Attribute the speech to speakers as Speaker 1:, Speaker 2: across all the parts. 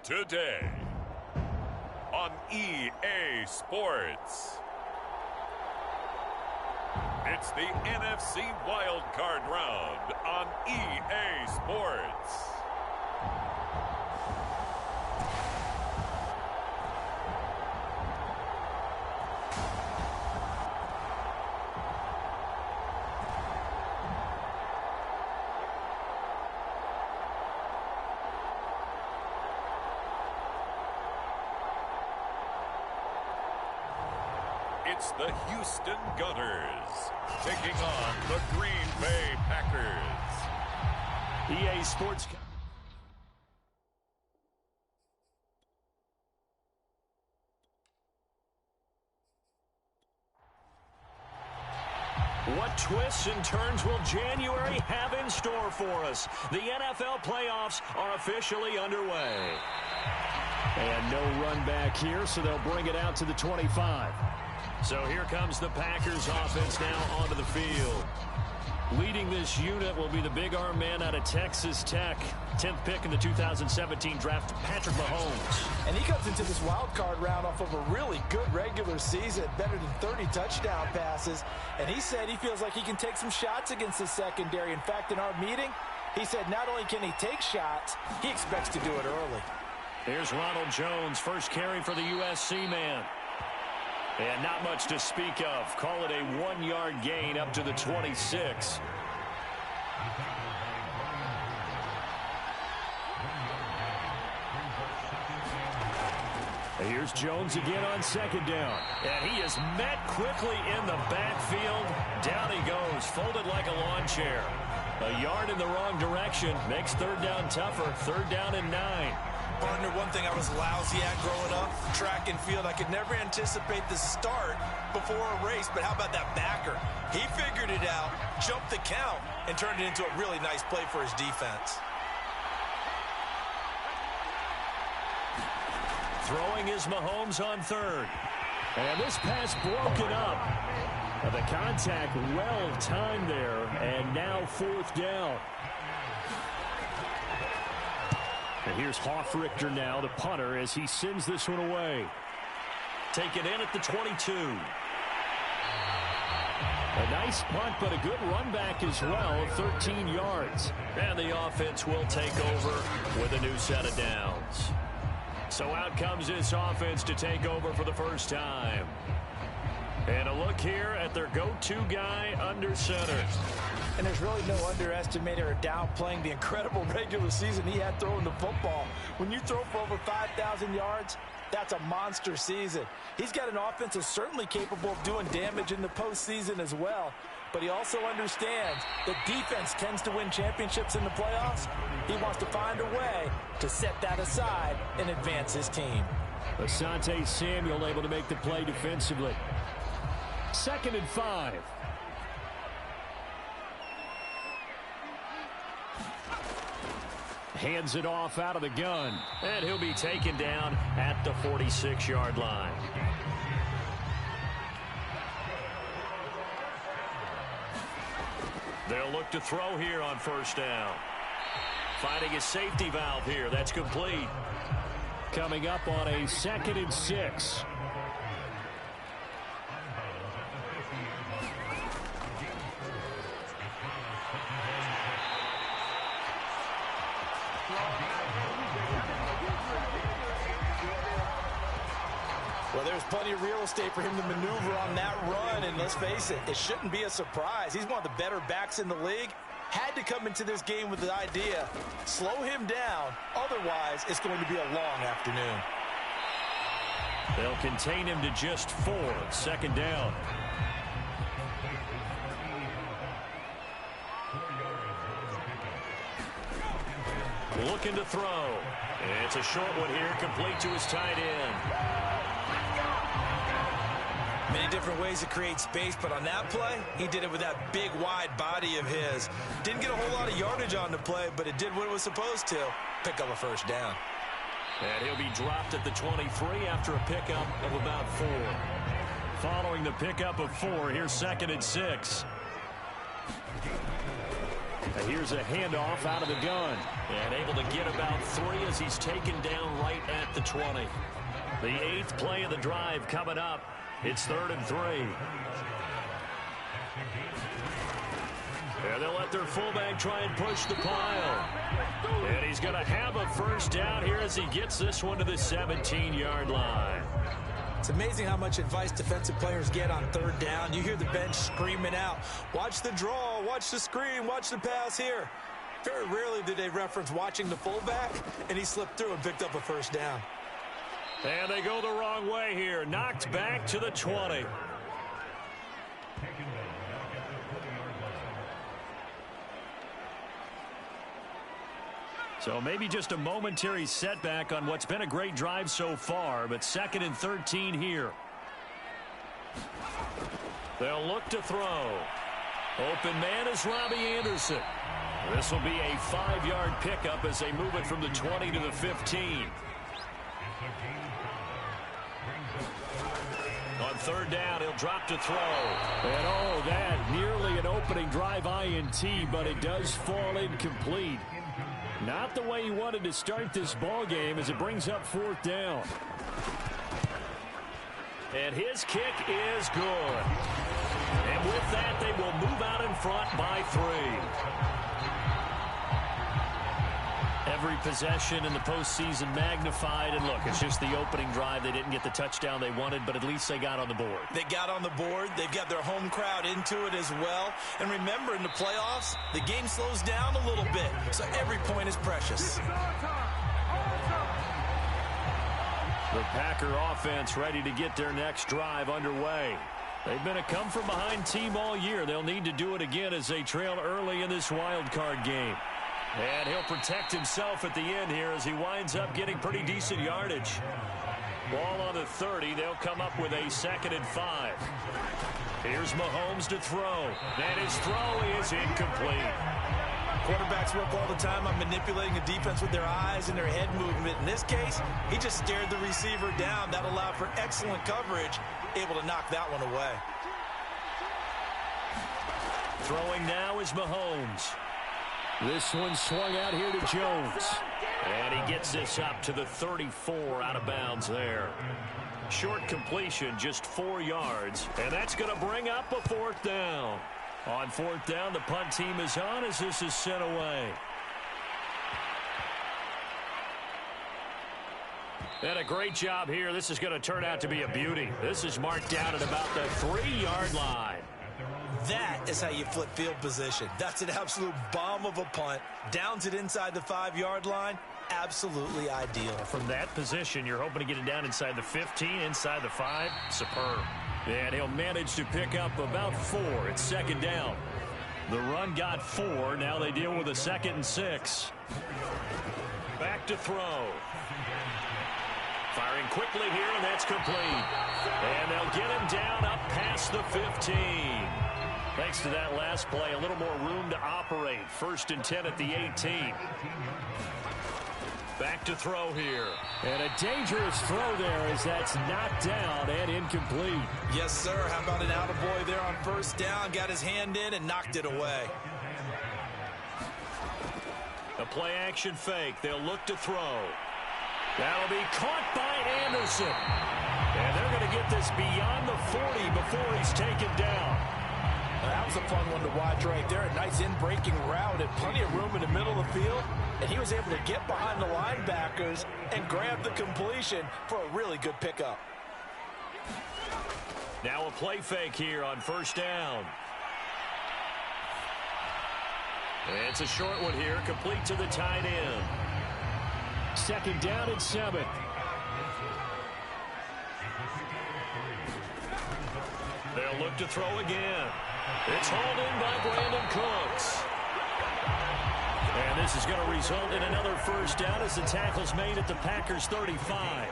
Speaker 1: Today on EA Sports, it's the NFC Wild Card Round on EA Sports. It's the Houston Gunners taking on the Green Bay Packers.
Speaker 2: EA Sports. What twists and turns will January have in store for us? The NFL playoffs are officially underway. And no run back here, so they'll bring it out to the 25. So here comes the Packers offense now onto the field. Leading this unit will be the big arm man out of Texas Tech. 10th pick in the 2017 draft, Patrick Mahomes.
Speaker 3: And he comes into this wild card round off of a really good regular season, better than 30 touchdown passes. And he said he feels like he can take some shots against the secondary. In fact, in our meeting, he said not only can he take shots, he expects to do it early.
Speaker 2: Here's Ronald Jones, first carry for the USC man. And not much to speak of. Call it a 1-yard gain up to the 26. Here's Jones again on second down. And he is met quickly in the backfield. Down he goes, folded like a lawn chair. A yard in the wrong direction makes third down tougher. Third down and 9.
Speaker 3: Partner, one thing I was lousy at growing up, track and field. I could never anticipate the start before a race, but how about that backer? He figured it out, jumped the count, and turned it into a really nice play for his defense.
Speaker 2: Throwing is Mahomes on third. And this pass broken up. The contact well timed there, and now fourth down. And here's Hofrichter now, the punter, as he sends this one away. Taken in at the 22. A nice punt, but a good run back as well, 13 yards. And the offense will take over with a new set of downs. So out comes this offense to take over for the first time. And a look here at their go-to guy under center.
Speaker 3: And there's really no underestimating or downplaying the incredible regular season he had throwing the football. When you throw for over 5,000 yards, that's a monster season. He's got an offense that's certainly capable of doing damage in the postseason as well. But he also understands that defense tends to win championships in the playoffs. He wants to find a way to set that aside and advance his team.
Speaker 2: Asante Samuel able to make the play defensively. 2nd and 5. Hands it off out of the gun. And he'll be taken down at the 46-yard line. They'll look to throw here on first down. Finding a safety valve here. That's complete. Coming up on a 2nd and 6.
Speaker 3: Well, there's plenty of real estate for him to maneuver on that run, and let's face it, it shouldn't be a surprise. He's one of the better backs in the league. Had to come into this game with the idea, slow him down, otherwise it's going to be a long afternoon.
Speaker 2: They'll contain him to just 4, 2nd down. Looking to throw. It's a short one here, complete to his tight end.
Speaker 3: Many different ways to create space, but on that play, he did it with that big, wide body of his. Didn't get a whole lot of yardage on the play, but it did what it was supposed to. Pick up a first down.
Speaker 2: And he'll be dropped at the 23 after a pickup of about 4. Following the pickup of 4, here's 2nd and 6. And here's a handoff out of the gun. And able to get about 3 as he's taken down right at the 20. The 8th play of the drive coming up. It's 3rd and 3. And they'll let their fullback try and push the pile. And he's going to have a first down here as he gets this one to the 17-yard line.
Speaker 3: It's amazing how much advice defensive players get on 3rd down. You hear the bench screaming out, watch the draw, watch the screen, watch the pass here. Very rarely do they reference watching the fullback, and he slipped through and picked up a first down.
Speaker 2: And they go the wrong way here. Knocked back to the 20. So maybe just a momentary setback on what's been a great drive so far, but 2nd and 13 here. They'll look to throw. Open man is Robbie Anderson. This will be a 5-yard pickup as they move it from the 20 to the 15. On 3rd down, he'll drop to throw. And oh, that nearly an opening drive INT, but it does fall incomplete. Not the way he wanted to start this ball game as it brings up 4th down. And his kick is good. And with that, they will move out in front by 3. Every possession in the postseason magnified. And look, it's just the opening drive. They didn't get the touchdown they wanted, but at least they got on the board.
Speaker 3: They got on the board. They've got their home crowd into it as well. And remember, in the playoffs, the game slows down a little bit. So every point is precious.
Speaker 2: The Packer offense ready to get their next drive underway. They've been a come-from-behind team all year. They'll need to do it again as they trail early in this wild card game. And he'll protect himself at the end here as he winds up getting pretty decent yardage. Ball on the 30. They'll come up with a 2nd and 5. Here's Mahomes to throw. And his throw is incomplete.
Speaker 3: Quarterbacks work all the time on manipulating the defense with their eyes and their head movement. In this case, he just stared the receiver down. That allowed for excellent coverage, able to knock that one away.
Speaker 2: Throwing now is Mahomes. This one swung out here to Jones. And he gets this up to the 34 out of bounds there. Short completion, just 4 yards. And that's going to bring up a 4th down. On 4th down, the punt team is on as this is sent away. And a great job here. This is going to turn out to be a beauty. This is marked down at about the 3-yard line.
Speaker 3: That is how you flip field position. That's an absolute bomb of a punt. Downs it inside the 5-yard line. Absolutely ideal.
Speaker 2: From that position, you're hoping to get it down inside the 15, inside the 5. Superb. And he'll manage to pick up about 4. It's 2nd down. The run got 4. Now they deal with a 2nd and 6. Back to throw. Firing quickly here, and that's complete. And they'll get him down up past the 15. Thanks to that last play, a little more room to operate. 1st and 10 at the 18. Back to throw here. And a dangerous throw there as that's knocked down and incomplete.
Speaker 3: Yes, sir. How about an attaboy there on 1st down? Got his hand in and knocked it away.
Speaker 2: A play action fake. They'll look to throw. That'll be caught by Anderson. And they're going to get this beyond the 40 before he's taken down.
Speaker 3: That was a fun one to watch right there. A nice in-breaking route and plenty of room in the middle of the field. And he was able to get behind the linebackers and grab the completion for a really good pickup.
Speaker 2: Now a play fake here on 1st down. And it's a short one here, complete to the tight end. 2nd down and 7. They'll look to throw again. It's hauled in by Brandon Cooks. And And this is going to result in another first down as the tackle's made at the Packers' 35.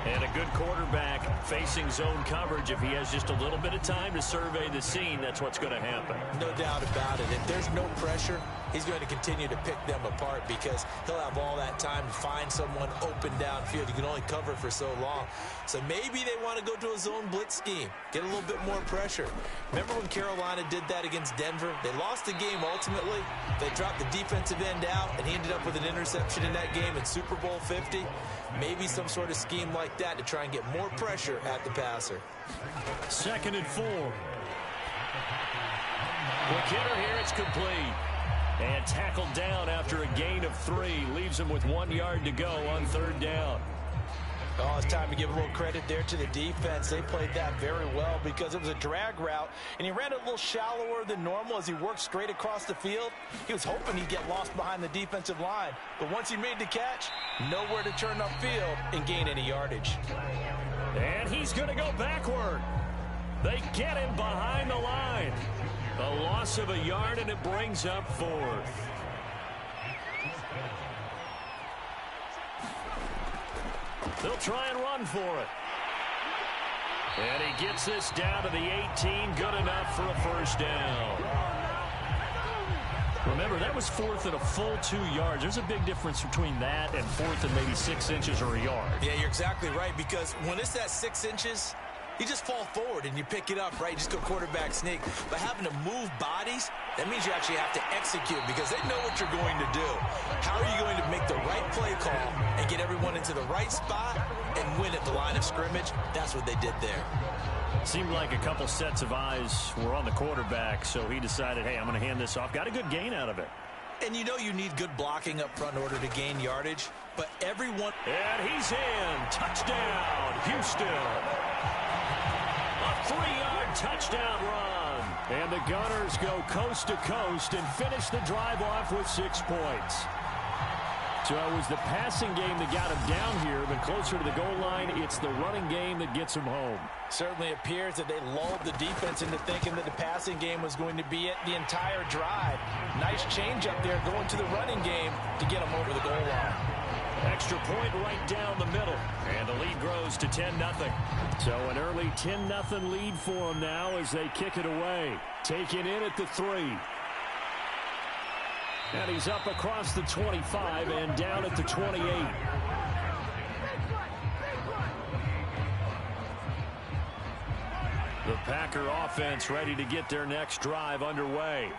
Speaker 2: And a good quarterback facing zone coverage. If he has just a little bit of time to survey the scene, that's what's going to happen.
Speaker 3: No doubt about it. If there's no pressure, he's going to continue to pick them apart because he'll have all that time to find someone open downfield. You can only cover for so long. So maybe they want to go to a zone blitz scheme, get a little bit more pressure. Remember when Carolina did that against Denver? They lost the game ultimately. They dropped the defensive end out, and he ended up with an interception in that game in Super Bowl 50. Maybe some sort of scheme like that to try and get more pressure at the passer.
Speaker 2: 2nd and 4. McKinnon here, it's complete. And tackled down after a gain of 3. Leaves him with 1 yard to go on 3rd down.
Speaker 3: Oh, it's time to give a little credit there to the defense. They played that very well because it was a drag route, and he ran it a little shallower than normal as he worked straight across the field. He was hoping he'd get lost behind the defensive line, but once he made the catch, nowhere to turn upfield and gain any yardage.
Speaker 2: And he's going to go backward. They get him behind the line. A loss of a yard, and it brings up 4th. They'll try and run for it. And he gets this down to the 18. Good enough for a first down. Remember, that was 4th and a full 2 yards. There's a big difference between that and 4th and maybe 6 inches or a yard.
Speaker 3: Yeah, you're exactly right, because when it's that 6 inches, you just fall forward and you pick it up, right? You just go quarterback sneak. But having to move bodies, that means you actually have to execute because they know what you're going to do. How are you going to make the right play call and get everyone into the right spot and win at the line of scrimmage? That's what they did there.
Speaker 2: Seemed like a couple sets of eyes were on the quarterback, so he decided, hey, I'm going to hand this off. Got a good gain out of it.
Speaker 3: And you know you need good blocking up front in order to gain yardage, but everyone...
Speaker 2: And he's in. Touchdown, Houston. A 3-yard touchdown run. And the Gunners go coast to coast and finish the drive off with 6 points. So it was the passing game that got him down here, but closer to the goal line, it's the running game that gets him home.
Speaker 3: Certainly appears that they lulled the defense into thinking that the passing game was going to be it the entire drive. Nice change up there going to the running game to get them over the goal line.
Speaker 2: Extra point right down the middle, and the lead grows to 10-0. So an early 10-0 lead for them now as they kick it away. Taken in at the 3. And he's up across the 25 and down at the 28. The Packer offense ready to get their next drive underway.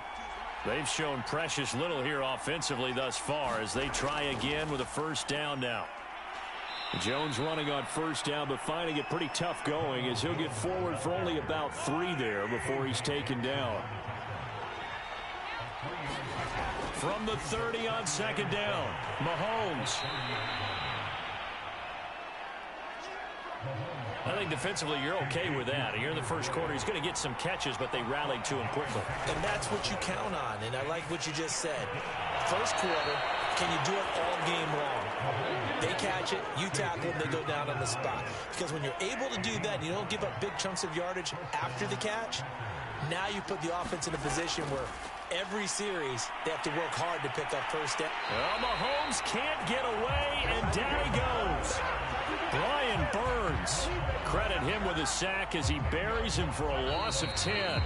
Speaker 2: They've shown precious little here offensively thus far as they try again with a first down now. Jones running on first down, but finding it pretty tough going as he'll get forward for only about 3 there before he's taken down. From the 30 on second down, Mahomes. I think defensively you're okay with that. Here in the first quarter, he's going to get some catches, but they rallied to him quickly.
Speaker 3: And that's what you count on, and I like what you just said. First quarter, can you do it all game long? They catch it, you tackle them, they go down on the spot. Because when you're able to do that, you don't give up big chunks of yardage after the catch, now you put the offense in a position where every series they have to work hard to pick up first down.
Speaker 2: Well, Mahomes can't get away, and down he goes. Brian Burns. Credit him with a sack as he buries him for a loss of 10.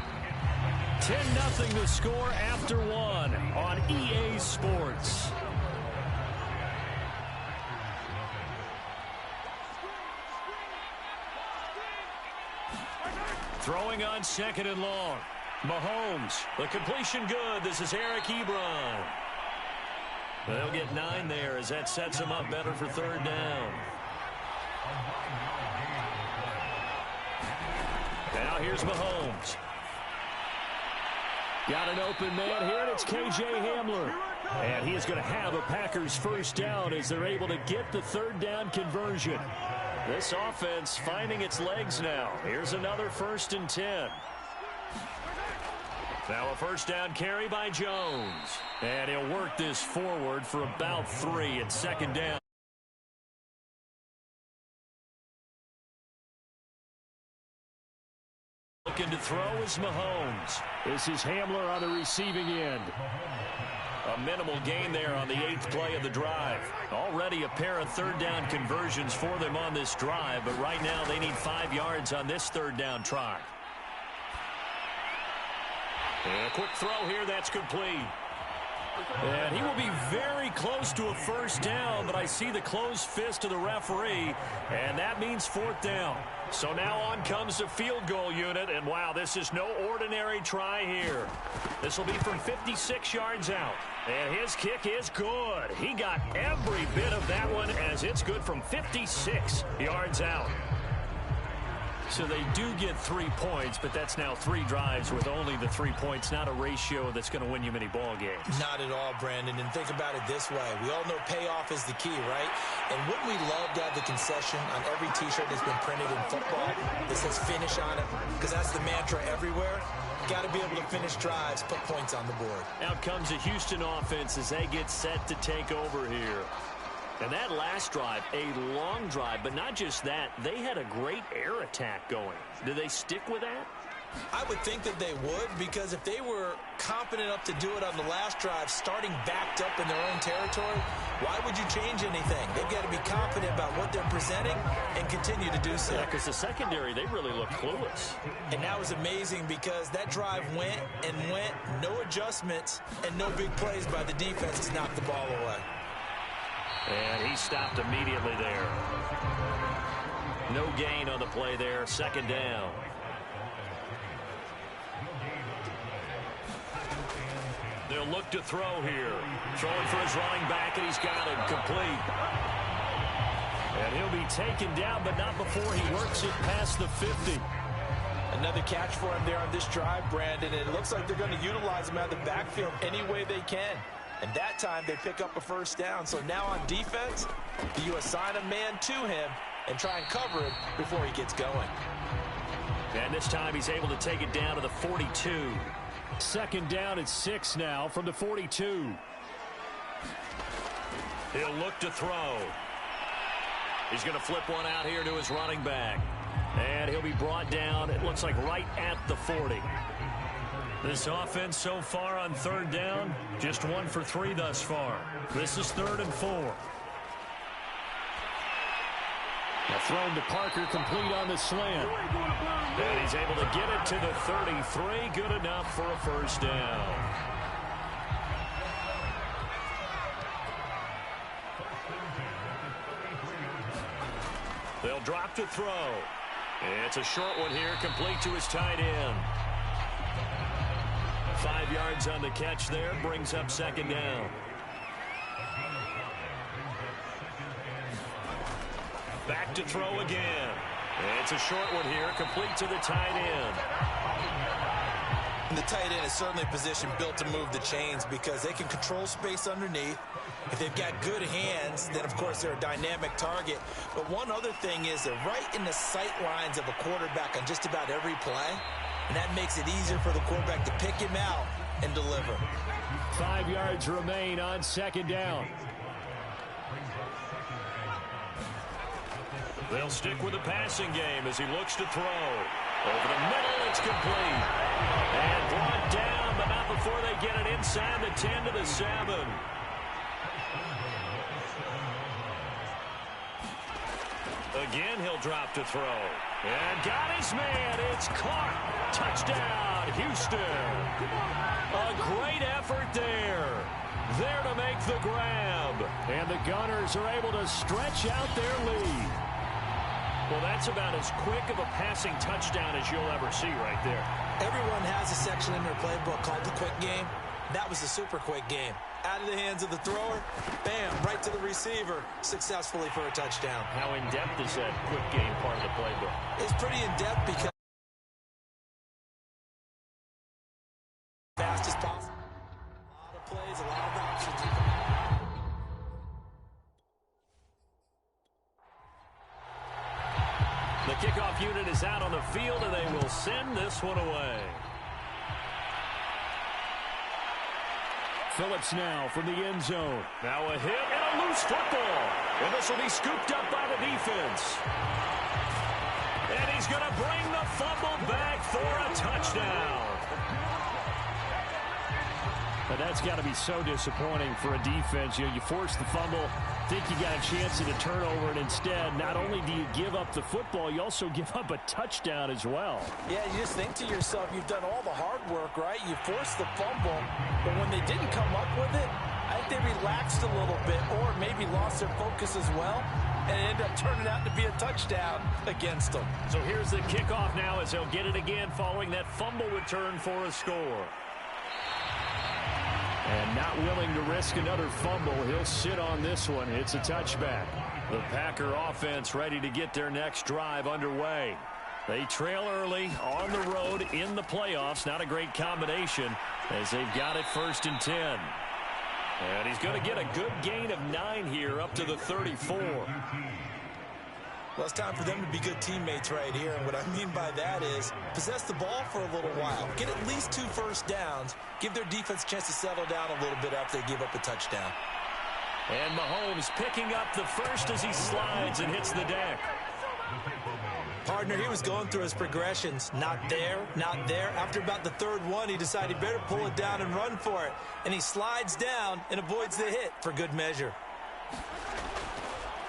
Speaker 2: 10-0 the score after 1 on EA Sports. Throwing on second and long. Mahomes, the completion good. This is Eric Ebron. They'll get 9 there as that sets him up better for third down. Now here's Mahomes. Got an open man here, and it's KJ Hamler. And he is going to have a Packers first down as they're able to get the third down conversion. This offense finding its legs now. Here's another 1st and 10. Now a first down carry by Jones. And he'll work this forward for about 3 at second down. Looking to throw is Mahomes.
Speaker 4: This is Hamler on the receiving end.
Speaker 2: A minimal gain there on the 8th play of the drive. Already a pair of third down conversions for them on this drive, but right now they need 5 yards on this third down try. And a quick throw here, that's complete. And he will be very close to a first down, but I see the closed fist of the referee, and that means 4th down. So now on comes the field goal unit, and wow, this is no ordinary try here. This will be from 56 yards out, and his kick is good. He got every bit of that one, as it's good from 56 yards out. So they do get 3 points, but that's now 3 drives with only the 3 points, not a ratio that's going to win you many ball games.
Speaker 3: Not at all, Brandon. And think about it this way. We all know payoff is the key, right? And wouldn't we love to have the concession on every T-shirt that's been printed in football that says finish on it? Because that's the mantra everywhere. Got to be able to finish drives, put points on the board.
Speaker 2: Out comes the Houston offense as they get set to take over here. And that last drive, a long drive, but not just that. They had a great air attack going. Do they stick with that?
Speaker 3: I would think that they would, because if they were confident enough to do it on the last drive, starting backed up in their own territory, why would you change anything? They've got to be confident about what they're presenting and continue to do so.
Speaker 2: Yeah, because the secondary, they really look clueless.
Speaker 3: And that was amazing because that drive went and went, no adjustments, and no big plays by the defense to knock the ball away.
Speaker 2: And he stopped immediately there. No gain on the play there. 2nd down. They'll look to throw here. Throwing for his running back, and he's got it complete. And he'll be taken down, but not before he works it past the 50.
Speaker 3: Another catch for him there on this drive, Brandon. And it looks like they're going to utilize him out of the backfield any way they can. And that time they pick up a first down. So now on defense, do you assign a man to him and try and cover him before he gets going?
Speaker 2: And this time he's able to take it down to the 42.
Speaker 4: 2nd down at 6 now from the 42.
Speaker 2: He'll look to throw. He's going to flip one out here to his running back. And he'll be brought down, it looks like right at the 40. This offense so far on 3rd down, just 1 for 3 thus far. This is 3rd and 4.
Speaker 4: A thrown to Parker, complete on the slant.
Speaker 2: And he's able to get it to the 33. Good enough for a first down. They'll drop to throw. It's a short one here, complete to his tight end. 5 yards on the catch there, brings up 2nd down. Back to throw again. It's a short one here, complete to the tight end.
Speaker 3: And the tight end is certainly a position built to move the chains because they can control space underneath. If they've got good hands, then, of course, they're a dynamic target. But one other thing is they're right in the sight lines of a quarterback on just about every play. And that makes it easier for the quarterback to pick him out and deliver.
Speaker 4: 5 yards remain on 2nd down.
Speaker 2: They'll stick with the passing game as he looks to throw. Over the middle, it's complete. And brought down, but not before they get it inside the 10 to the 7. Again, he'll drop to throw. And got his man. It's caught. Touchdown, Houston. A great effort there. There to make the grab.
Speaker 4: And the Gunners are able to stretch out their lead.
Speaker 2: Well, that's about as quick of a passing touchdown as you'll ever see right there.
Speaker 3: Everyone has a section in their playbook called the quick game. That was the super quick game. Out of the hands of the thrower, bam, right to the receiver, successfully for a touchdown.
Speaker 2: How in-depth is that quick game part of the playbook?
Speaker 3: It's pretty in-depth because fast as possible. A lot of plays, a lot of options.
Speaker 2: The kickoff unit is out on the field, and they will send this one away.
Speaker 4: Phillips now from the end zone.
Speaker 2: Now a hit and a loose football. And this will be scooped up by the defense. And he's going to bring the fumble back for a touchdown.
Speaker 4: But that's got to be so disappointing for a defense. You force the fumble, think you got a chance at a turnover, and instead, not only do you give up the football, you also give up a touchdown as well.
Speaker 3: Yeah, you just think to yourself, you've done all the hard work, right? You forced the fumble, but when they didn't come up with it, I think they relaxed a little bit or maybe lost their focus as well, and it ended up turning out to be a touchdown against them.
Speaker 2: So here's the kickoff now as they'll get it again following that fumble return for a score.
Speaker 4: And not willing to risk another fumble, he'll sit on this one. It's a touchback.
Speaker 2: The Packer offense ready to get their next drive underway. They trail early on the road in the playoffs. Not a great combination as they've got it 1st and 10. And he's going to get a good gain of 9 here up to the 34.
Speaker 3: Well, it's time for them to be good teammates right here. And what I mean by that is possess the ball for a little while. Get at least 2 first downs. Give their defense a chance to settle down a little bit after they give up a touchdown.
Speaker 2: And Mahomes picking up the first as he slides and hits the deck.
Speaker 3: Partner, he was going through his progressions. Not there, not there. After about the 3rd one, he decided he better pull it down and run for it. And he slides down and avoids the hit for good measure.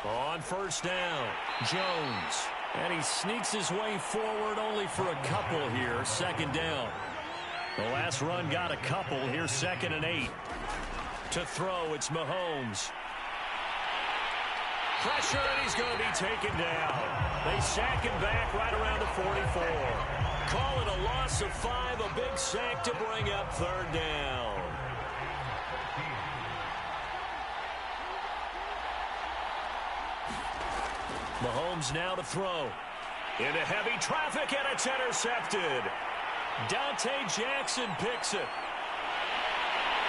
Speaker 2: On 1st down, Jones. And he sneaks his way forward only for a couple here. 2nd down. The last run got a couple. Here's 2nd and 8. To throw, it's Mahomes. Pressure, and he's going to be taken down. They sack him back right around the 44. Call it a loss of 5, a big sack to bring up 3rd down. Mahomes now to throw. Into heavy traffic, and it's intercepted. Dante Jackson picks it.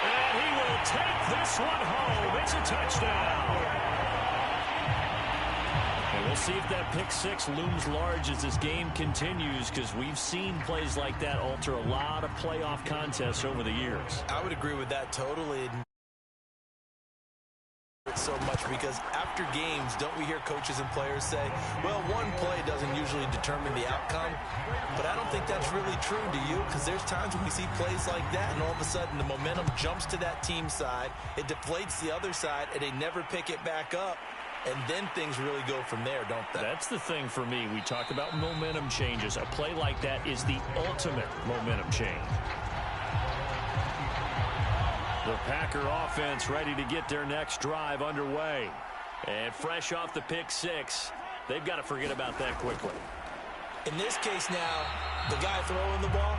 Speaker 2: And he will take this one home. It's a touchdown. And we'll see if that pick 6 looms large as this game continues, because we've seen plays like that alter a lot of playoff contests over the years.
Speaker 3: I would agree with that totally. So much because after games, don't we hear coaches and players say, well, one play doesn't usually determine the outcome, but I don't think that's really true, do you? Because there's times when we see plays like that and all of a sudden the momentum jumps to that team side, it deflates the other side, and they never pick it back up, and then things really go from there, don't they?
Speaker 2: That's the thing for me. We talk about momentum changes. A play like that is the ultimate momentum change. The Packer offense ready to get their next drive underway. And fresh off the pick 6, they've got to forget about that quickly.
Speaker 3: In this case now, the guy throwing the ball,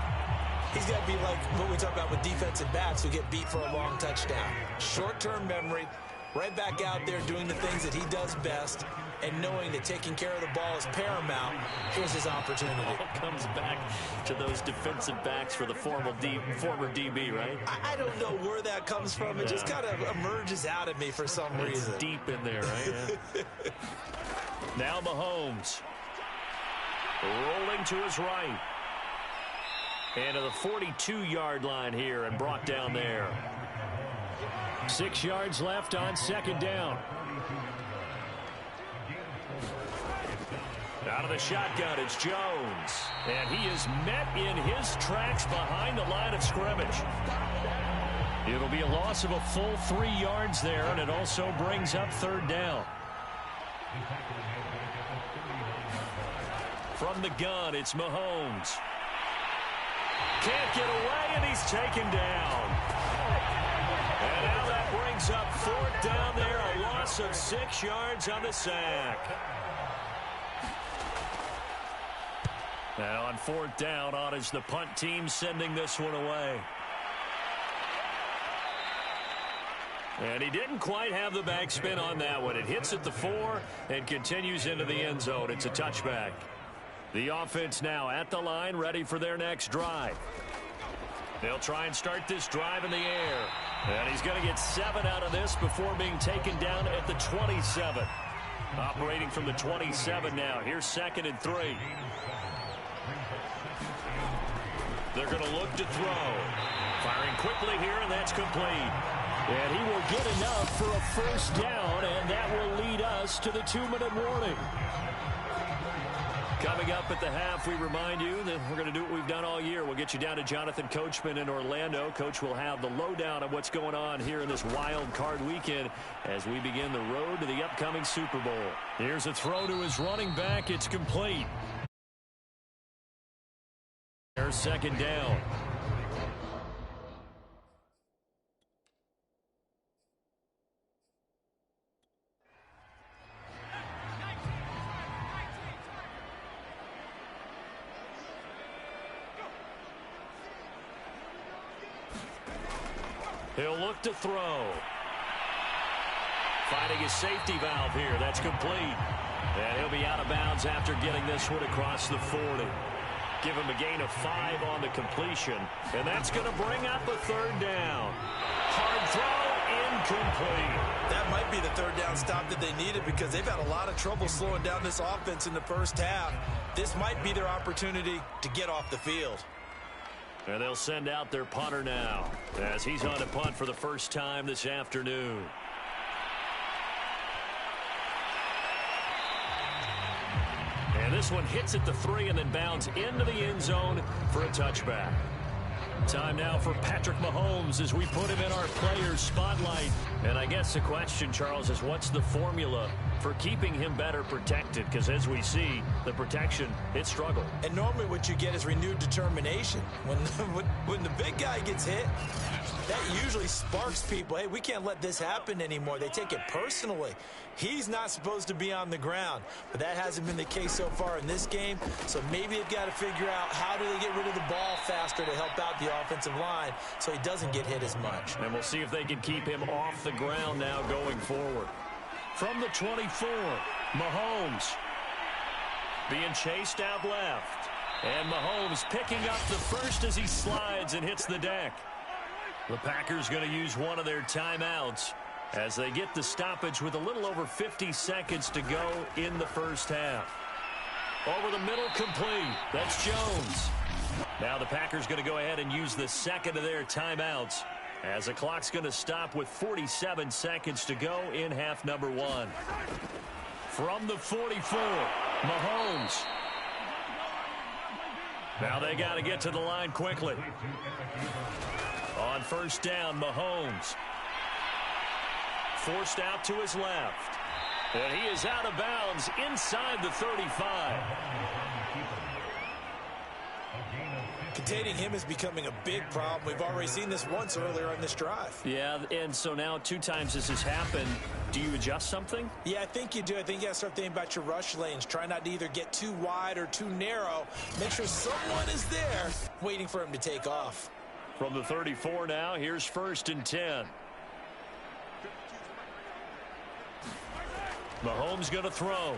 Speaker 3: he's got to be like what we talk about with defensive backs who get beat for a long touchdown. Short-term memory, right back out there doing the things that he does best, and knowing that taking care of the ball is paramount. Here's his opportunity.
Speaker 2: All comes back to those defensive backs for the former DB, right?
Speaker 3: I don't know where that comes from. It just kind of emerges out of me for some reason.
Speaker 2: It's deep in there, right? Yeah. Now Mahomes. Rolling to his right. And to the 42-yard line here and brought down there.
Speaker 4: 6 yards left on 2nd down.
Speaker 2: Out of the shotgun, it's Jones. And he is met in his tracks behind the line of scrimmage. It'll be a loss of a full 3 yards there, and it also brings up 3rd down. From the gun, it's Mahomes. Can't get away, and he's taken down. And now that brings up 4th down there, a loss of 6 yards on the sack. And on 4th down, on is the punt team sending this one away. And he didn't quite have the backspin on that one. It hits at the 4 and continues into the end zone. It's a touchback. The offense now at the line, ready for their next drive. They'll try and start this drive in the air. And he's going to get 7 out of this before being taken down at the 27. Operating from the 27 now. Here's 2nd and 3. They're going to look to throw. Firing quickly here, and that's complete.
Speaker 4: And he will get enough for a 1st down, and that will lead us to the 2-minute warning.
Speaker 2: Coming up at the half, we remind you that we're going to do what we've done done all year. We'll get you down to Jonathan Coachman in Orlando. Coach will have the lowdown of what's going on here in this wild card weekend as we begin the road to the upcoming Super Bowl.
Speaker 4: Here's a throw to his running back. It's complete. There's second down.
Speaker 2: He'll look to throw. Finding his safety valve here. That's complete. And he'll be out of bounds after getting this one across the 40. Give him a gain of 5 on the completion. And that's going to bring up a third down. Hard throw, incomplete.
Speaker 3: That might be the third down stop that they needed because they've had a lot of trouble slowing down this offense in the first half. This might be their opportunity to get off the field.
Speaker 2: And they'll send out their punter now as he's on a punt for the first time this afternoon. And this one hits at the 3 and then bounds into the end zone for a touchback. Time now for Patrick Mahomes as we put him in our players' spotlight. And I guess the question, Charles, is what's the formula for keeping him better protected? Because as we see, the protection, it struggled.
Speaker 3: And normally what you get is renewed determination. When the big guy gets hit, that usually sparks people. Hey, we can't let this happen anymore. They take it personally. He's not supposed to be on the ground, but that hasn't been the case so far in this game. So maybe they've got to figure out how do they get rid of the ball faster to help out the offensive line so he doesn't get hit as much.
Speaker 2: And we'll see if they can keep him off the ground now going forward. From the 24, Mahomes being chased out left. And Mahomes picking up the first as he slides and hits the deck. The Packers going to use one of their timeouts as they get the stoppage with a little over 50 seconds to go in the first half. Over the middle, complete. That's Jones. Now the Packers going to go ahead and use the second of their timeouts as the clock's going to stop with 47 seconds to go in half number 1. From the 44, Mahomes. Now they got to get to the line quickly. On first down, Mahomes. Forced out to his left. And he is out of bounds inside the 35.
Speaker 3: Containing him is becoming a big problem. We've already seen this once earlier on this drive.
Speaker 2: Yeah, and so now 2 times this has happened. Do you adjust something?
Speaker 3: Yeah, I think you do. I think you got to start thinking about your rush lanes. Try not to either get too wide or too narrow. Make sure someone is there waiting for him to take off.
Speaker 2: From the 34 now, here's first and 10. Mahomes going to throw.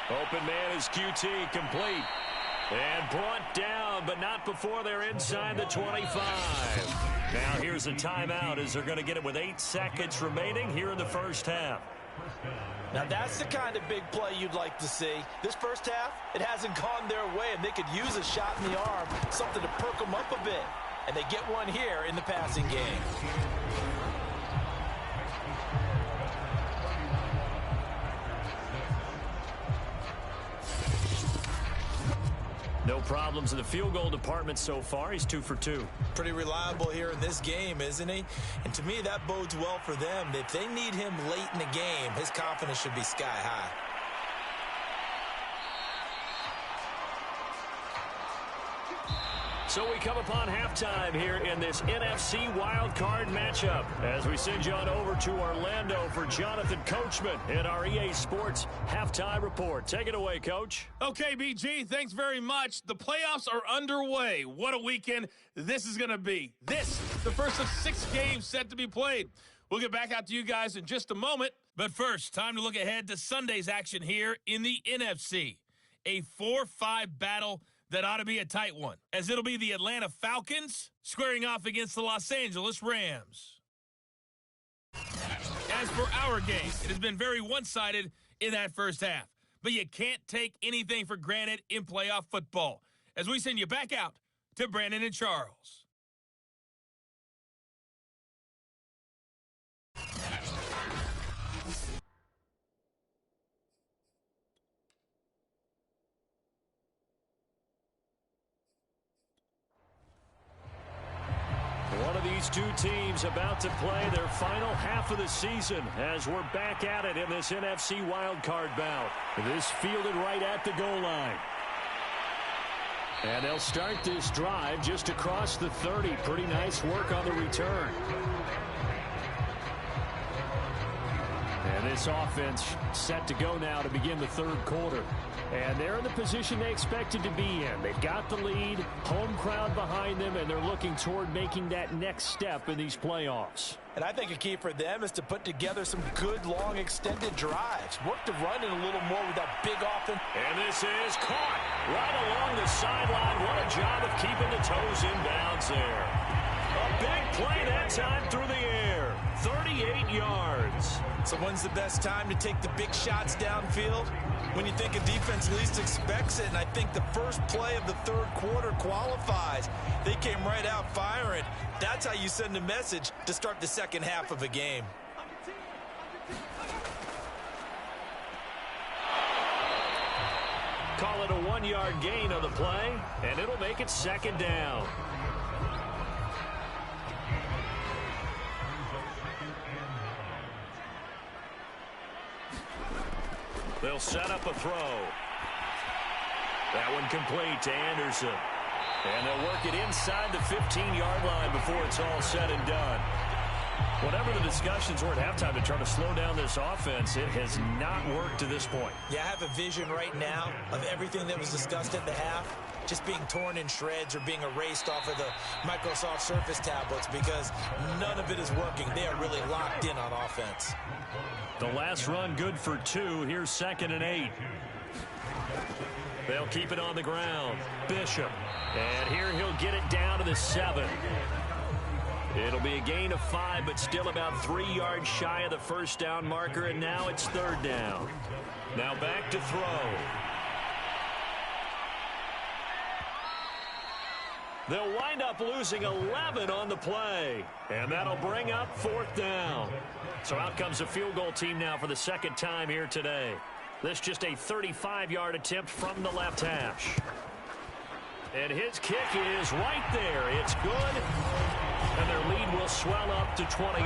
Speaker 2: Open man is QT, complete. And brought down, but not before they're inside the 25. Now here's a timeout as they're going to get it with 8 seconds remaining here in the first half.
Speaker 3: Now that's the kind of big play you'd like to see. This first half, it hasn't gone their way, and they could use a shot in the arm, something to perk them up a bit. And they get one here in the passing game.
Speaker 2: No problems in the field goal department so far. He's 2 for 2.
Speaker 3: Pretty reliable here in this game, isn't he? And to me, that bodes well for them. If they need him late in the game, his confidence should be sky high.
Speaker 2: So we come upon halftime here in this NFC wildcard matchup as we send you on over to Orlando for Jonathan Coachman in our EA Sports halftime report. Take it away, Coach.
Speaker 5: Okay, BG, thanks very much. The playoffs are underway. What a weekend this is going to be. This, the first of 6 games set to be played. We'll get back out to you guys in just a moment. But first, time to look ahead to Sunday's action here in the NFC. A 4-5 battle that ought to be a tight one, as it'll be the Atlanta Falcons squaring off against the Los Angeles Rams. As for our game, it has been very one-sided in that first half, but you can't take anything for granted in playoff football, as we send you back out to Brandon and Charles.
Speaker 4: these two teams about to play their final half of the season as we're back at it in this NFC wildcard bout. This fielded right at the goal line. And they'll start this drive just across the 30. Pretty nice work on the return. And this offense set to go now to begin the third quarter. And they're in the position they expected to be in. They've got the lead, home crowd behind them, and they're looking toward making that next step in these playoffs.
Speaker 3: And I think a key for them is to put together some good, long, extended drives. Work the run in a little more with that big offense.
Speaker 4: And this is caught right along the sideline. What a job of keeping the toes in bounds there. A big play that time through the air. 38 yards.
Speaker 3: So when's the best time to take the big shots downfield? When you think a defense least expects it, and I think the first play of the third quarter qualifies. They came right out firing. That's how you send a message to start the second half of a game.
Speaker 4: Call it a 1-yard gain on the play, and it'll make it second down. They'll set up a throw. That one complete to Anderson. And they'll work it inside the 15-yard line before it's all said and done. Whatever the discussions were at halftime to try to slow down this offense, it has not worked to this point.
Speaker 3: Yeah, I have a vision right now of everything that was discussed at the half just being torn in shreds or being erased off of the Microsoft Surface tablets because none of it is working. They are really locked in on offense.
Speaker 4: The last run good for 2. Here's 2nd and 8. They'll keep it on the ground. Bishop. And here he'll get it down to the 7. It'll be a gain of 5, but still about 3 yards shy of the first down marker, and now it's third down. Now back to throw. They'll wind up losing 11 on the play, and that'll bring up fourth down. So out comes the field goal team now for the second time here today. This just a 35-yard attempt from the left hash. And his kick is right there. It's good, and their lead will swell up to 28.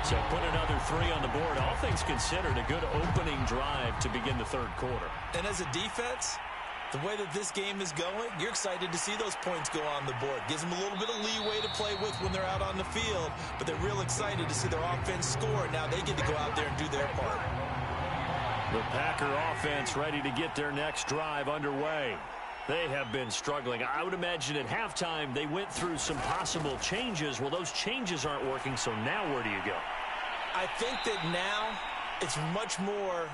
Speaker 4: So put another 3 on the board. All things considered, a good opening drive to begin the third quarter.
Speaker 3: And as a defense, the way that this game is going, you're excited to see those points go on the board. Gives them a little bit of leeway to play with when they're out on the field, but they're real excited to see their offense score. Now they get to go out there and do their part.
Speaker 4: The Packer offense ready to get their next drive underway. They have been struggling. I would imagine at halftime they went through some possible changes. Well, those changes aren't working, so now where do you go?
Speaker 3: I think that now it's much more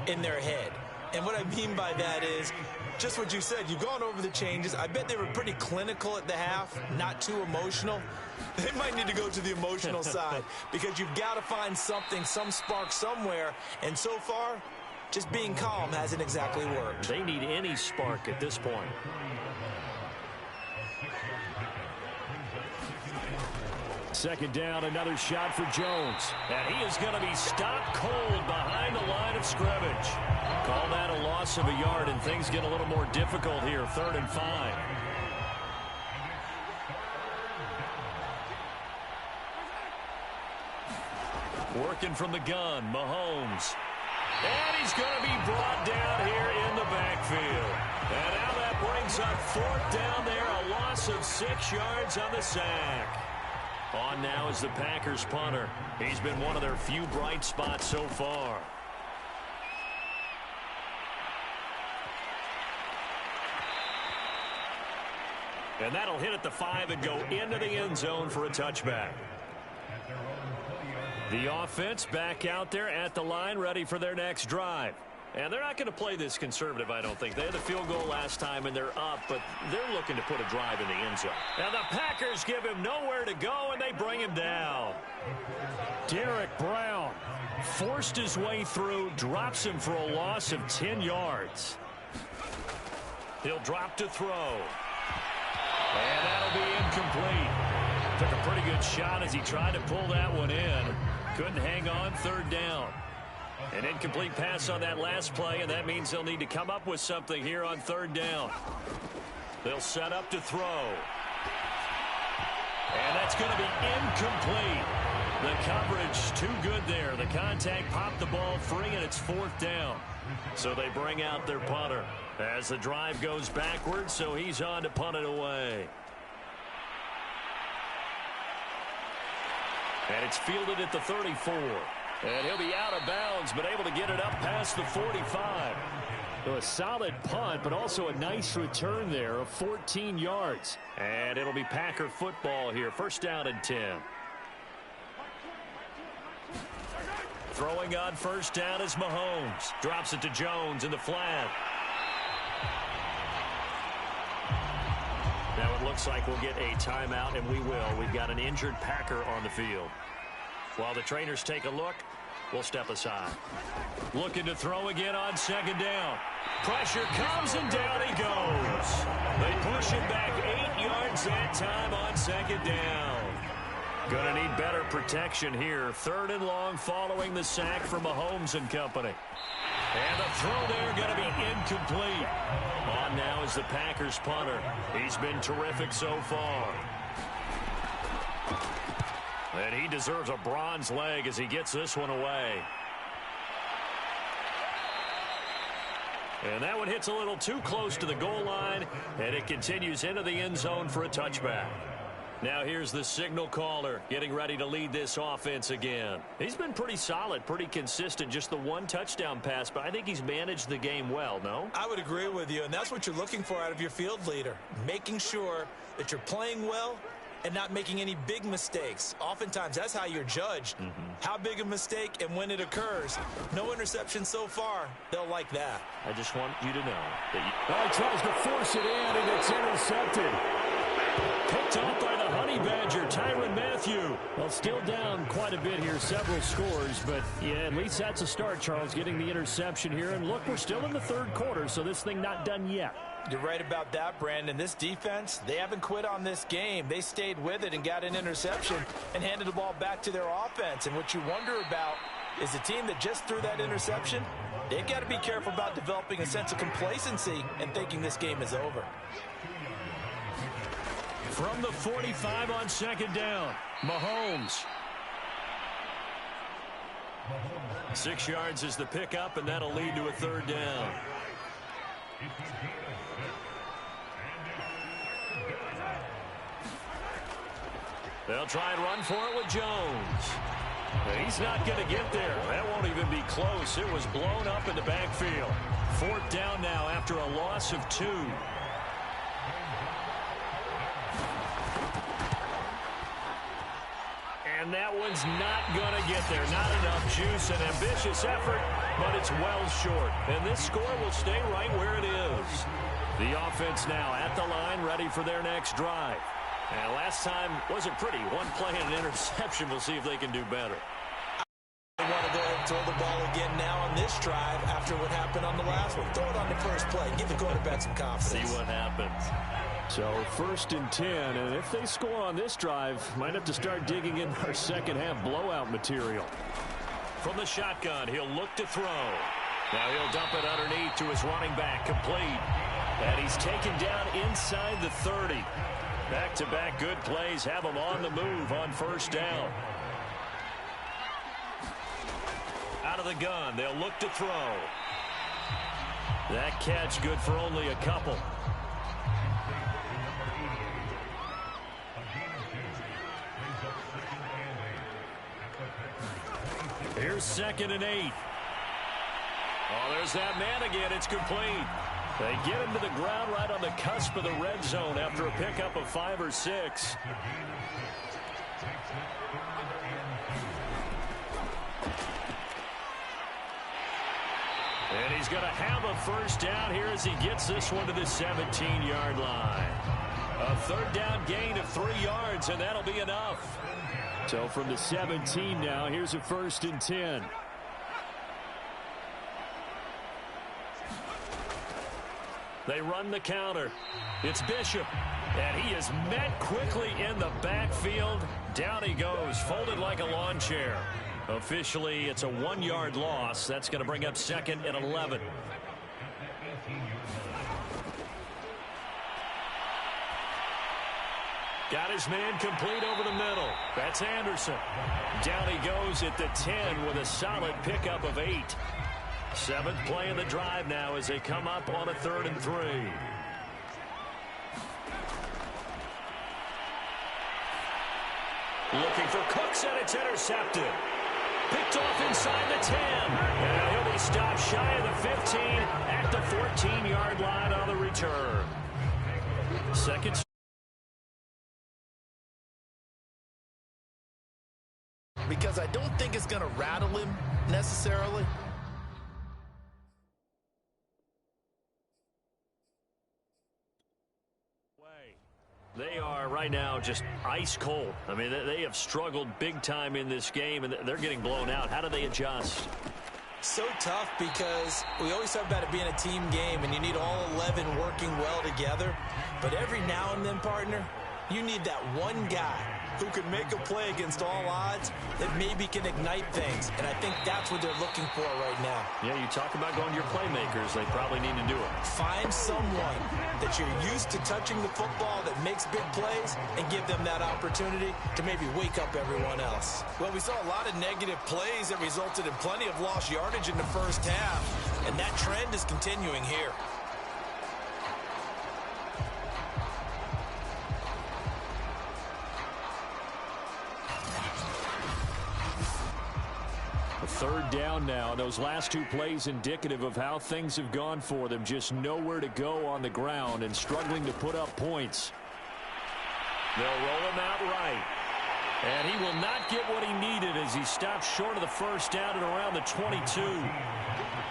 Speaker 3: in their head. And what I mean by that is just what you said. You've gone over the changes. I bet they were pretty clinical at the half, not too emotional. They might need to go to the emotional side because you've got to find something, some spark somewhere. And so far, just being calm hasn't exactly worked.
Speaker 4: They need any spark at this point. Second down, another shot for Jones. And he is going to be stopped cold behind the line of scrimmage. Call that a loss of a yard, and things get a little more difficult here. 3rd and 5. Working from the gun, Mahomes. And he's going to be brought down here in the backfield. And now that brings up fourth down there, a loss of 6 yards on the sack. On now is the Packers punter. He's been one of their few bright spots so far. And that'll hit at the 5 and go into the end zone for a touchback. The offense back out there at the line, ready for their next drive. And they're not going to play this conservative, I don't think. They had the field goal last time, and they're up, but they're looking to put a drive in the end zone. Now the Packers give him nowhere to go, and they bring him down. Derek Brown forced his way through, drops him for a loss of 10 yards. He'll drop to throw. And that'll be incomplete. Took a pretty good shot as he tried to pull that one in. Couldn't hang on. 3rd down. An incomplete pass on that last play, and that means they'll need to come up with something here on 3rd down. They'll set up to throw.
Speaker 2: And that's going to be incomplete. The coverage too good there. The contact popped the ball free, and it's 4th down. So they bring out their punter as the drive goes backwards, so he's on to punt it away. And it's fielded at the 34. And he'll be out of bounds, but able to get it up past the 45.
Speaker 4: So a solid punt, but also a nice return there of 14 yards.
Speaker 2: And it'll be Packer football here. 1st down and 10. Throwing on 1st down is Mahomes. Drops it to Jones in the flat. Now it looks like we'll get a timeout, and we will. We've got an injured Packer on the field. While the trainers take a look, we'll step aside. Looking to throw again on 2nd down. Pressure comes, and down he goes. They push him back 8 yards that time on 2nd down. Going to need better protection here. 3rd and long following the sack from Mahomes and company. And the throw there going to be incomplete. On now is the Packers punter. He's been terrific so far. And he deserves a bronze leg as he gets this one away. And that one hits a little too close to the goal line, and it continues into the end zone for a touchback. Now here's the signal caller getting ready to lead this offense again. He's been pretty solid, pretty consistent, just the one touchdown pass, but I think he's managed the game well, no?
Speaker 3: I would agree with you, and that's what you're looking for out of your field leader, making sure that you're playing well and not making any big mistakes. Oftentimes, that's how you're judged. How big a mistake and when it occurs. No interception so far. They'll like that.
Speaker 2: I just want you to know that
Speaker 4: He tries to force it in, and it's intercepted.
Speaker 2: picked off by the Honey Badger, Tyrann Mathieu.
Speaker 4: Well, still down quite a bit here, several scores, but yeah, at least that's a start, Charles, getting the interception here. And look, we're still in the 3rd quarter, so this thing not done yet.
Speaker 3: You're right about that, Brandon. This defense, they haven't quit on this game. They stayed with it and got an interception and handed the ball back to their offense. And what you wonder about is the team that just threw that interception, they've got to be careful about developing a sense of complacency and thinking this game is over.
Speaker 2: From the 45 on 2nd down, Mahomes. 6 yards is the pickup, and that'll lead to a 3rd down. They'll try and run for it with Jones. He's not going to get there. That won't even be close. It was blown up in the backfield. 4th down now after a loss of 2. And that one's not going to get there. Not enough juice. An ambitious effort, but it's well short. And this score will stay right where it is. The offense now at the line, ready for their next drive. And last time wasn't pretty. One play and an interception. We'll see if they can do better.
Speaker 3: They want to go ahead and throw the ball again now on this drive after what happened on the last one. Throw it on the first play. Give the quarterback some confidence.
Speaker 2: See what happens.
Speaker 4: So 1st and 10, and if they score on this drive, might have to start digging in our second half blowout material.
Speaker 2: From the shotgun, he'll look to throw. Now he'll dump it underneath to his running back, complete. And he's taken down inside the 30. Back-to-back good plays have him on the move on 1st down. Out of the gun, they'll look to throw. That catch good for only a couple. Here's 2nd and 8. Oh, there's that man again. It's complete. They get him to the ground right on the cusp of the red zone after a pickup of 5 or 6. And he's going to have a 1st down here as he gets this one to the 17-yard line. A 3rd down gain of 3 yards, and that'll be enough.
Speaker 4: So from the 17 now, here's a 1st and 10.
Speaker 2: They run the counter. It's Bishop. And he is met quickly in the backfield. Down he goes, folded like a lawn chair. Officially, it's a 1-yard loss. That's going to bring up 2nd and 11. Got his man complete over the middle. That's Anderson. Down he goes at the 10 with a solid pickup of 8. 7th play of the drive now as they come up on a 3rd and 3. Looking for Cooks, and it's intercepted. Picked off inside the 10. And he'll be stopped shy of the 15 at the 14-yard line on the return. Second.
Speaker 3: Because I don't think it's going to rattle him necessarily.
Speaker 2: They are right now just ice cold. I mean, they have struggled big time in this game, and they're getting blown out. How do they adjust?
Speaker 3: So tough because we always talk about it being a team game, and you need all 11 working well together. But every now and then, partner, you need that one guy who can make a play against all odds that maybe can ignite things. And I think that's what they're looking for right now.
Speaker 2: Yeah, you talk about going to your playmakers. They probably need to do it.
Speaker 3: Find someone that you're used to touching the football that makes big plays and give them that opportunity to maybe wake up everyone else. Well, we saw a lot of negative plays that resulted in plenty of lost yardage in the first half, and that trend is continuing here.
Speaker 2: Third down now. Those last 2 plays indicative of how things have gone for them. Just nowhere to go on the ground and struggling to put up points. They'll roll him out right. And he will not get what he needed as he stops short of the first down at around the 22.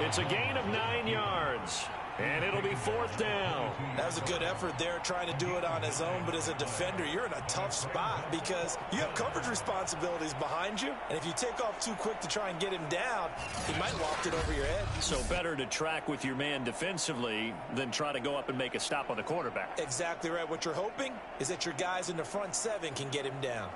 Speaker 2: It's a gain of 9 yards. And it'll be 4th down.
Speaker 3: That was a good effort there trying to do it on his own, but as a defender, you're in a tough spot because you have coverage responsibilities behind you, and if you take off too quick to try and get him down, he might loft it over your head.
Speaker 2: So better to track with your man defensively than try to go up and make a stop on the quarterback.
Speaker 3: Exactly right. What you're hoping is that your guys in the front 7 can get him down.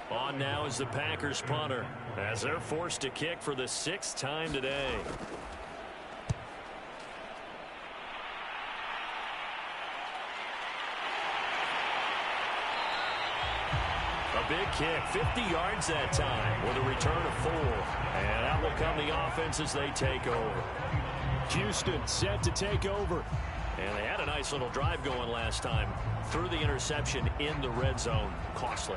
Speaker 2: On now is the Packers punter as they're forced to kick for the 6th time today. A big kick, 50 yards that time with a return of 4. And out will come the offense as they take over.
Speaker 4: Houston set to take over.
Speaker 2: And they had a nice little drive going last time. Threw the interception in the red zone. Costly.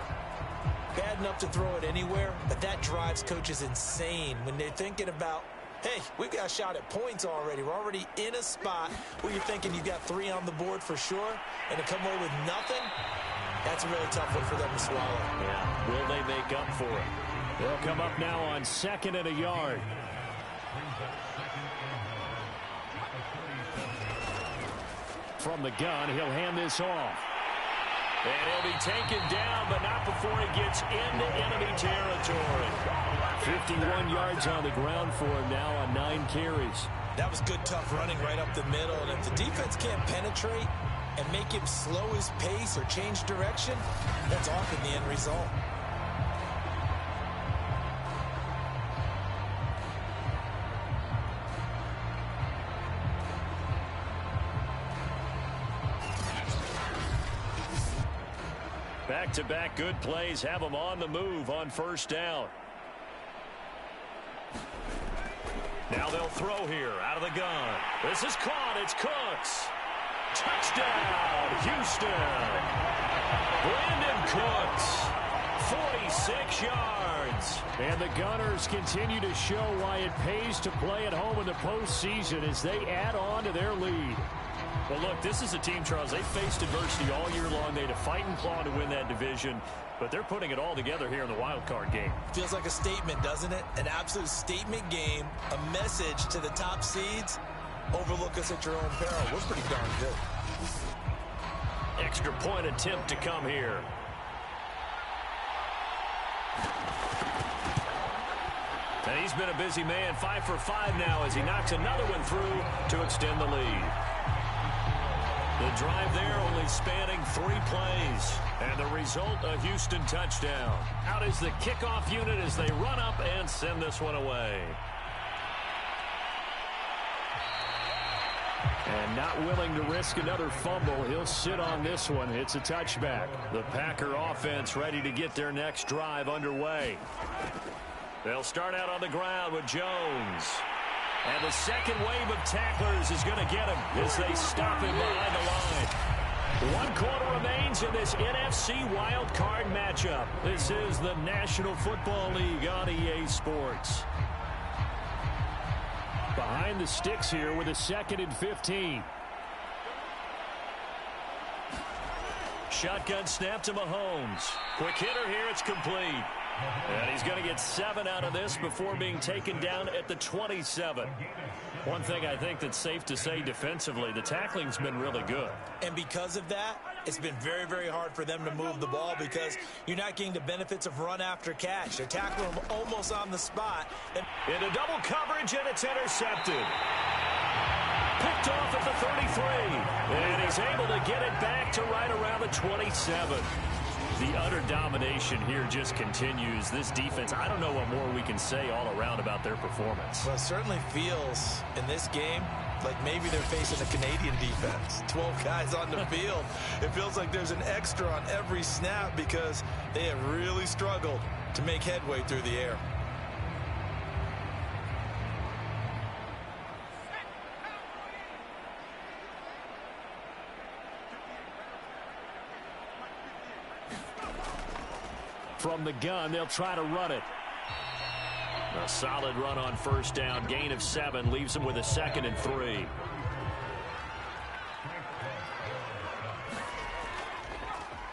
Speaker 3: Bad enough to throw it anywhere, but that drives coaches insane when they're thinking about, hey, we've got a shot at points already. We're already in a spot where you're thinking you've got 3 on the board for sure, and to come away with nothing, that's a really tough one for them to swallow.
Speaker 2: Yeah, will they make up for it?
Speaker 4: They'll come up now on 2nd and a yard. From the gun, he'll hand this off.
Speaker 2: And he'll be taken down, but not before he gets into enemy territory.
Speaker 4: 51 yards on the ground for him now on 9 carries.
Speaker 3: That was good, tough running right up the middle. And if the defense can't penetrate and make him slow his pace or change direction, that's often the end result.
Speaker 2: Back-to-back good plays have them on the move on first down. Now they'll throw here out of the gun. This is caught. It's Cooks. Touchdown, Houston. Brandon Cooks, 46 yards.
Speaker 4: And the Gunners continue to show why it pays to play at home in the postseason as they add on to their lead.
Speaker 2: Well, look, this is a team, Charles. They faced adversity all year long. They had to fight and claw to win that division, but they're putting it all together here in the wild card game.
Speaker 3: Feels like a statement, doesn't it? An absolute statement game, a message to the top seeds. Overlook us at your own peril. We're pretty darn good.
Speaker 2: Extra point attempt to come here. And he's been a busy man, 5 for 5 now as he knocks another one through to extend the lead. The drive there only spanning 3 plays. And the result, a Houston touchdown. Out is the kickoff unit as they run up and send this one away.
Speaker 4: And not willing to risk another fumble. He'll sit on this one. It's a touchback.
Speaker 2: The Packer offense ready to get their next drive underway. They'll start out on the ground with Jones. And the second wave of tacklers is going to get him as they stop him behind the line. 1 quarter remains in this NFC wild card matchup. This is the National Football League on EA Sports.
Speaker 4: Behind the sticks here with a 2nd and 15.
Speaker 2: Shotgun snap to Mahomes. Quick hitter here, it's complete. And he's going to get 7 out of this before being taken down at the 27. One thing I think that's safe to say defensively, the tackling's been really good.
Speaker 3: And because of that, it's been very, very hard for them to move the ball because you're not getting the benefits of run after catch. They're tackling them almost on the spot. And
Speaker 2: into double coverage, and it's intercepted. Picked off at the 33. And he's able to get it back to right around the 27. The utter domination here just continues. This defense, I don't know what more we can say all around about their performance.
Speaker 3: Well, it certainly feels in this game like maybe they're facing a Canadian defense. 12 guys on the field. It feels like there's an extra on every snap because they have really struggled to make headway through the air.
Speaker 4: From the gun, they'll try to run it.
Speaker 2: A solid run on first down. Gain of 7 leaves them with a 2nd and 3.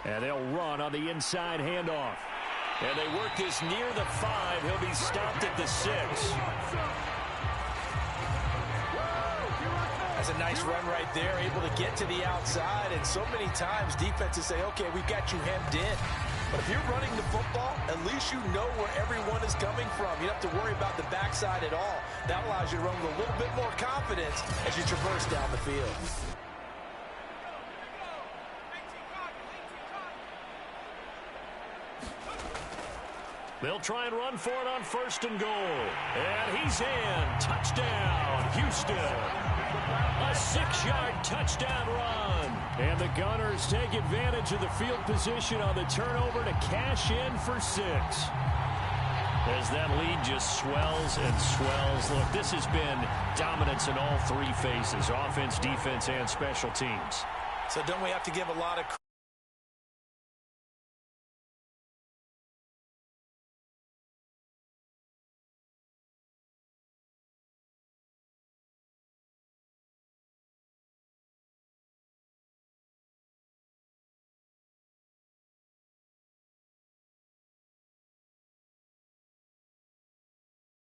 Speaker 4: And they'll run on the inside handoff.
Speaker 2: And they work this near the 5. He'll be stopped at the 6.
Speaker 3: That's a nice run right there, able to get to the outside. And so many times defenses say, okay, we've got you hemmed in. But if you're running the football, at least you know where everyone is coming from. You don't have to worry about the backside at all. That allows you to run with a little bit more confidence as you traverse down the field.
Speaker 2: They'll try and run for it on 1st and goal. And he's in. Touchdown, Houston. A 6-yard touchdown run.
Speaker 4: And the Gunners take advantage of the field position on the turnover to cash in for 6.
Speaker 2: As that lead just swells and swells. Look, this has been dominance in all 3 phases, offense, defense, and special teams.
Speaker 3: So don't we have to give a lot of